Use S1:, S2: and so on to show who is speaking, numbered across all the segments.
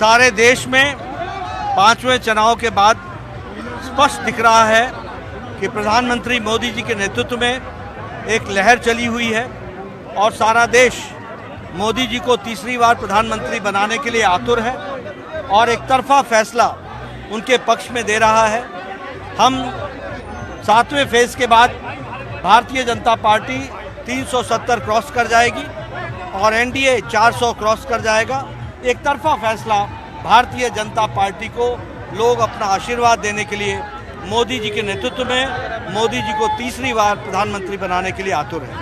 S1: सारे देश में पांचवें चुनाव के बाद स्पष्ट दिख रहा है कि प्रधानमंत्री मोदी जी के नेतृत्व में एक लहर चली हुई है और सारा देश मोदी जी को तीसरी बार प्रधानमंत्री बनाने के लिए आतुर है और एक तरफा फैसला उनके पक्ष में दे रहा है। हम 7वें फेज के बाद भारतीय जनता पार्टी 370 क्रॉस कर जाएगी और एनडीए 400 क्रॉस कर जाएगा। एक तरफा फैसला भारतीय जनता पार्टी को लोग अपना आशीर्वाद देने के लिए मोदी जी के नेतृत्व में मोदी जी को तीसरी बार प्रधानमंत्री बनाने के लिए आतुर है।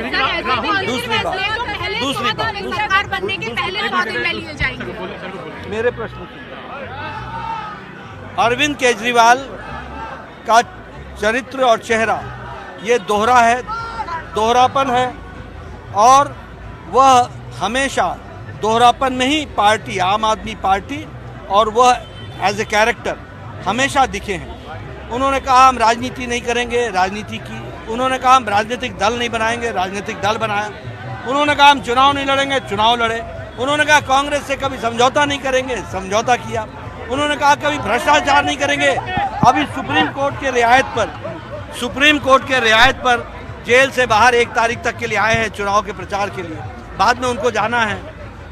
S1: दूसरी बार मेरे प्रश्न अरविंद केजरीवाल का चरित्र और चेहरा ये दोहरा है, दोहरापन है और वह हमेशा दोहरापन में ही पार्टी आम आदमी पार्टी और वह एज ए कैरेक्टर हमेशा दिखे हैं। उन्होंने कहा हम राजनीति नहीं करेंगे, राजनीति की। उन्होंने कहा हम राजनीतिक दल नहीं बनाएंगे, राजनीतिक दल बनाया। उन्होंने कहा हम चुनाव नहीं लड़ेंगे, चुनाव लड़े। उन्होंने कहा कांग्रेस से कभी समझौता नहीं करेंगे, समझौता किया। उन्होंने कहा कभी भ्रष्टाचार नहीं करेंगे। अभी सुप्रीम कोर्ट के रियायत पर जेल से बाहर 1 तारीख तक के लिए आए हैं चुनाव के प्रचार के लिए। बाद में उनको जाना है,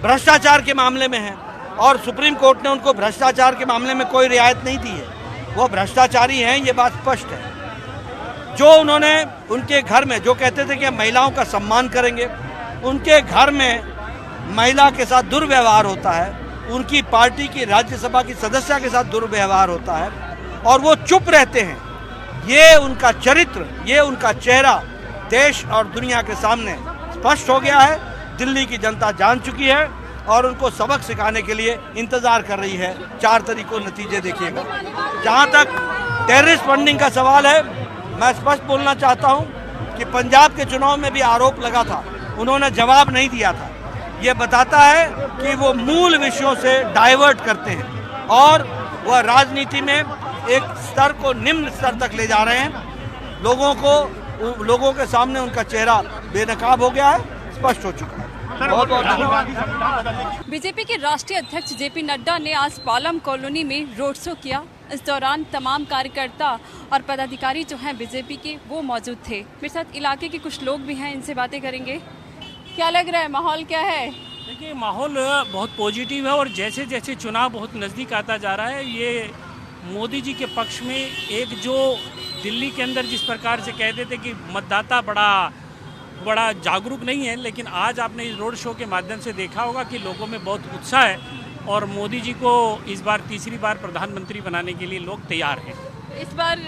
S1: भ्रष्टाचार के मामले में है और सुप्रीम कोर्ट ने उनको भ्रष्टाचार के मामले में कोई रियायत नहीं दी है। वो भ्रष्टाचारी हैं, ये बात स्पष्ट है। जो उन्होंने उनके घर में जो कहते थे कि महिलाओं का सम्मान करेंगे, उनके घर में महिला के साथ दुर्व्यवहार होता है, उनकी पार्टी की राज्यसभा की सदस्य के साथ दुर्व्यवहार होता है और वो चुप रहते हैं। ये उनका चरित्र, ये उनका चेहरा देश और दुनिया के सामने स्पष्ट हो गया है। दिल्ली की जनता जान चुकी है और उनको सबक सिखाने के लिए इंतजार कर रही है। 4 तारीख को नतीजे देखिएगा। जहां तक टेररिस्ट फंडिंग का सवाल है, मैं स्पष्ट बोलना चाहता हूं कि पंजाब के चुनाव में भी आरोप लगा था, उन्होंने जवाब नहीं दिया था। ये बताता है कि वो मूल विषयों से डाइवर्ट करते हैं और वह राजनीति में एक स्तर को निम्न स्तर तक ले जा रहे हैं। लोगों के सामने उनका चेहरा बेनकाब हो गया है, स्पष्ट हो चुका है। बहुत बहुत धन्यवाद।
S2: बीजेपी के राष्ट्रीय अध्यक्ष जेपी नड्डा ने आज पालम कॉलोनी में रोड शो किया। इस दौरान तमाम कार्यकर्ता और पदाधिकारी जो हैं बीजेपी के वो मौजूद थे। मेरे साथ इलाके के कुछ लोग भी हैं, इनसे बातें करेंगे। क्या लग रहा है, माहौल क्या है?
S3: देखिए, माहौल बहुत पॉजिटिव है और जैसे जैसे चुनाव बहुत नज़दीक आता जा रहा है, ये मोदी जी के पक्ष में एक जो दिल्ली के अंदर जिस प्रकार से कहते थे कि मतदाता बड़ा जागरूक नहीं है, लेकिन आज आपने इस रोड शो के माध्यम से देखा होगा कि लोगों में बहुत उत्साह है और मोदी जी को इस बार तीसरी बार प्रधानमंत्री बनाने के लिए लोग तैयार हैं।
S2: इस बार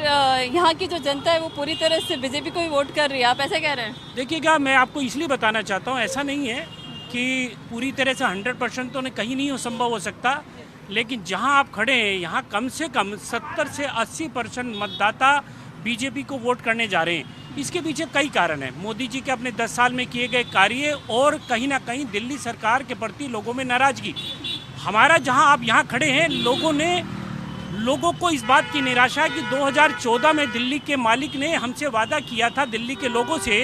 S2: यहाँ की जो जनता है वो पूरी तरह से बीजेपी को ही वोट कर रही है, आप ऐसा कह रहे हैं?
S3: देखिएगा, मैं आपको इसलिए बताना चाहता हूँ, ऐसा नहीं है कि पूरी तरह से 100% तो कहीं नहीं संभव हो सकता, लेकिन जहाँ आप खड़े हैं यहाँ कम से कम 70 से 80% मतदाता बीजेपी को वोट करने जा रहे हैं। इसके पीछे कई कारण हैं। मोदी जी के अपने 10 साल में किए गए कार्य और कहीं ना कहीं दिल्ली सरकार के प्रति लोगों में नाराजगी। हमारा जहां आप यहां खड़े हैं, लोगों को इस बात की निराशा है कि 2014 में दिल्ली के मालिक ने हमसे वादा किया था दिल्ली के लोगों से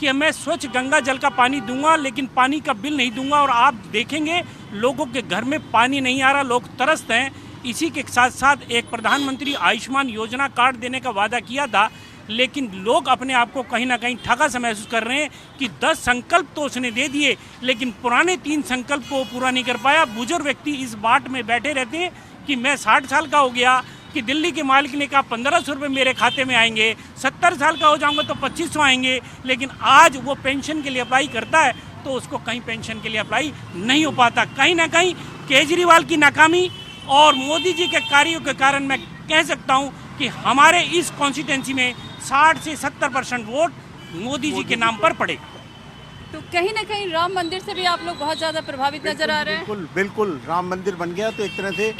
S3: कि मैं स्वच्छ गंगा जल का पानी दूंगा, लेकिन पानी का बिल नहीं दूंगा। और आप देखेंगे लोगों के घर में पानी नहीं आ रहा, लोग तरसते हैं। इसी के साथ साथ एक प्रधानमंत्री आयुष्मान योजना कार्ड देने का वादा किया था, लेकिन लोग अपने आप को कहीं ना कहीं ठगा सा महसूस कर रहे हैं कि 10 संकल्प तो उसने दे दिए, लेकिन पुराने 3 संकल्प को पूरा नहीं कर पाया। बुजुर्ग व्यक्ति इस बाट में बैठे रहते हैं कि मैं 60 साल का हो गया, कि दिल्ली के मालिक ने कहा 1500 रुपये मेरे खाते में आएंगे, 70 साल का हो जाऊंगा तो 2500 आएंगे, लेकिन आज वो पेंशन के लिए अप्लाई करता है तो उसको कहीं पेंशन के लिए अप्लाई नहीं हो पाता। कहीं ना कहीं केजरीवाल की नाकामी और मोदी जी के कार्यों के कारण मैं कह सकता हूँ कि हमारे इस कॉन्स्टिट्यूंसी में 60 से 70% वोट मोदी जी के नाम पर पड़े।
S2: तो कहीं ना कहीं राम मंदिर से भी आप लोग बहुत ज़्यादा प्रभावित नजर आ रहे हैं।
S4: बिल्कुल राम मंदिर बन गया तो एक तरह से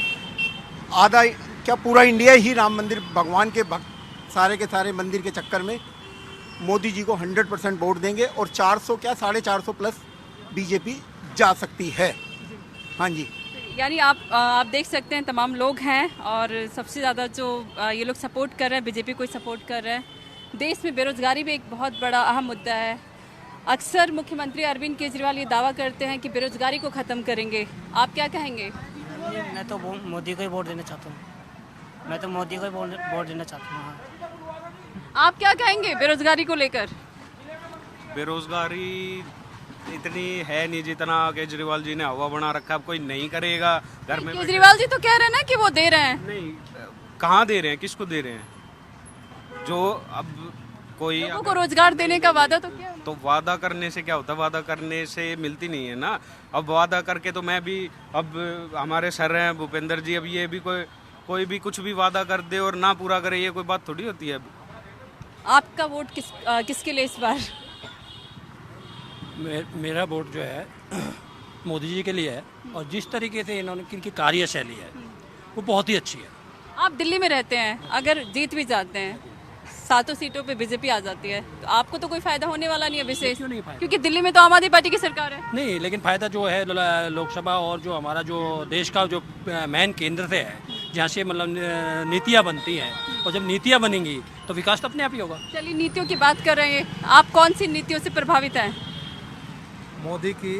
S4: आधा क्या पूरा इंडिया ही राम मंदिर, भगवान के भक्त सारे के सारे मंदिर के चक्कर में मोदी जी को 100% वोट देंगे और 400 क्या 450 प्लस बीजेपी जा सकती है। हाँ जी,
S2: यानी आप देख सकते हैं तमाम लोग हैं और सबसे ज़्यादा जो ये लोग सपोर्ट कर रहे हैं, बीजेपी को ही सपोर्ट कर रहे हैं। देश में बेरोजगारी भी एक बहुत बड़ा अहम मुद्दा है। अक्सर मुख्यमंत्री अरविंद केजरीवाल ये दावा करते हैं कि बेरोजगारी को ख़त्म करेंगे, आप क्या कहेंगे?
S5: मैं तो मोदी को ही वोट देना चाहता हूँ। मैं तो मोदी को ही वोट देना चाहता हूँ। हाँ।
S2: आप क्या कहेंगे बेरोजगारी को लेकर?
S6: बेरोजगारी इतनी है नहीं जितना केजरीवाल जी ने हवा बना रखा है। अब कोई नहीं करेगा घर में
S2: केजरीवाल जी तो कह रहे हैं ना कि वो दे रहे हैं।
S6: नहीं, कहाँ दे रहे हैं, किसको दे रहे हैं? जो अब कोई
S2: लोगों को रोजगार देने का वादा तो क्या?
S6: तो वादा करने से क्या होता है? वादा करने से मिलती नहीं है ना। अब वादा करके तो मैं भी, अब हमारे सर हैं भूपेंद्र जी, अब ये भी कोई भी कुछ भी वादा कर दे और ना पूरा करे, ये कोई बात थोड़ी होती है।
S2: आपका वोट किसके लिए इस बार?
S7: मेरा वोट जो है मोदी जी के लिए है, और जिस तरीके से इन्होंने इनकी कार्यशैली है वो बहुत ही अच्छी है।
S2: आप दिल्ली में रहते हैं, अगर जीत भी जाते हैं, 7 सीटों पे बीजेपी आ जाती है, तो आपको तो कोई फायदा होने वाला नहीं है विशेष,
S7: क्यों नहीं फायदा?
S2: क्योंकि दिल्ली में तो आम आदमी पार्टी की सरकार है।
S7: नहीं, लेकिन फ़ायदा जो है लोकसभा और जो हमारा जो देश का जो मेन केंद्र से है, जहाँ से मतलब नीतियाँ बनती हैं, और जब नीतियाँ बनेंगी तो विकास तो अपने आप ही होगा।
S2: चलिए नीतियों की बात कर रहे हैं, आप कौन सी नीतियों से प्रभावित हैं?
S8: मोदी की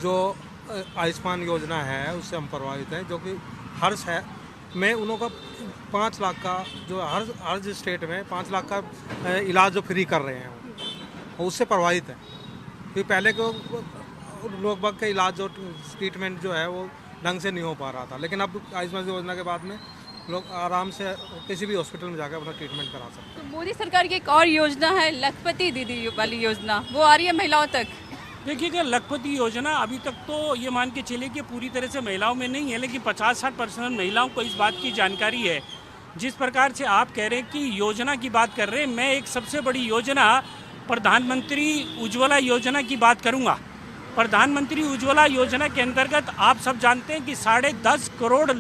S8: जो आयुष्मान योजना है उससे हम प्रभावित हैं, जो कि हर शहर में उन का 5 लाख का जो हर स्टेट में 5 लाख का इलाज जो फ्री कर रहे हैं वो उससे प्रभावित है। क्योंकि पहले को लोग बाग का इलाज जो ट्रीटमेंट जो है वो ढंग से नहीं हो पा रहा था, लेकिन अब आयुष्मान योजना के बाद में लोग आराम से किसी भी हॉस्पिटल में जाकर अपना ट्रीटमेंट करा सकते हैं।
S2: तो मोदी सरकार की एक और योजना है लखपति दीदी वाली योजना, वो आ रही है महिलाओं तक।
S3: देखिएगा, लखपति योजना अभी तक तो ये मान के चले कि पूरी तरह से महिलाओं में नहीं है, लेकिन 50-60% महिलाओं को इस बात की जानकारी है। जिस प्रकार से आप कह रहे हैं कि योजना की बात कर रहे हैं, मैं एक सबसे बड़ी योजना प्रधानमंत्री उज्ज्वला योजना की बात करूंगा। प्रधानमंत्री उज्ज्वला योजना के अंतर्गत आप सब जानते हैं कि 10.5 करोड़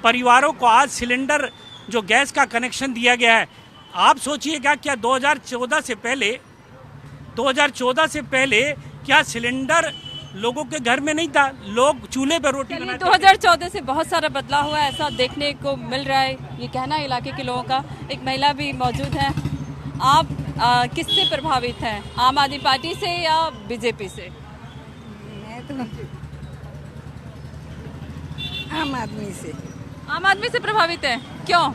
S3: परिवारों को आज सिलेंडर जो गैस का कनेक्शन दिया गया है। आप सोचिएगा, क्या 2014 से पहले क्या सिलेंडर लोगों के घर में नहीं था? लोग चूल्हे पर रोटी बनाते थे।
S2: 2014 से बहुत सारा बदलाव हुआ है, ऐसा देखने को मिल रहा है, ये कहना है इलाके के लोगों का। एक महिला भी मौजूद है। आप किससे प्रभावित हैं, आम आदमी पार्टी से या बीजेपी से?
S9: मैं तो आम आदमी से।
S2: आम आदमी से प्रभावित है, क्यों?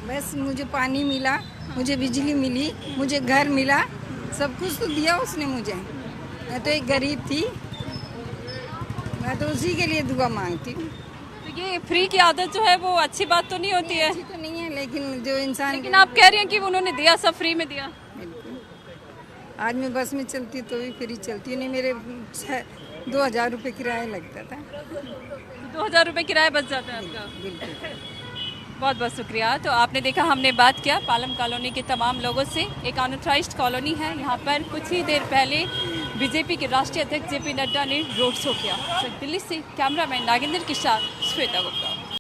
S9: बस मुझे पानी मिला, मुझे बिजली मिली, मुझे घर मिला, सब कुछ तो दिया उसने मुझे। मैं तो एक गरीब थी, मैं तो उसी के लिए दुआ मांगती हूँ।
S2: तो ये फ्री की आदत जो है वो अच्छी बात तो नहीं होती है?
S9: अच्छी तो नहीं है, लेकिन जो इंसान,
S2: लेकिन आप कह रही हैं कि उन्होंने दिया, सब फ्री में दिया।
S9: बिल्कुल। आज मैं बस में चलती तो भी फ्री चलती, नहीं मेरे 2,000 रुपये किराया लगता था।
S2: 2,000 रुपये किराया बच जाता है आपका।
S9: बिल्कुल।
S2: बहुत बहुत शुक्रिया। तो आपने देखा, हमने बात किया पालम कॉलोनी के तमाम लोगों से। एक अनऑथराइज्ड कॉलोनी है, यहाँ पर कुछ ही देर पहले बीजेपी के राष्ट्रीय अध्यक्ष जेपी नड्डा ने रोड शो किया। दिल्ली से कैमरामैन नागेंद्र के साथ श्वेता गुप्ता।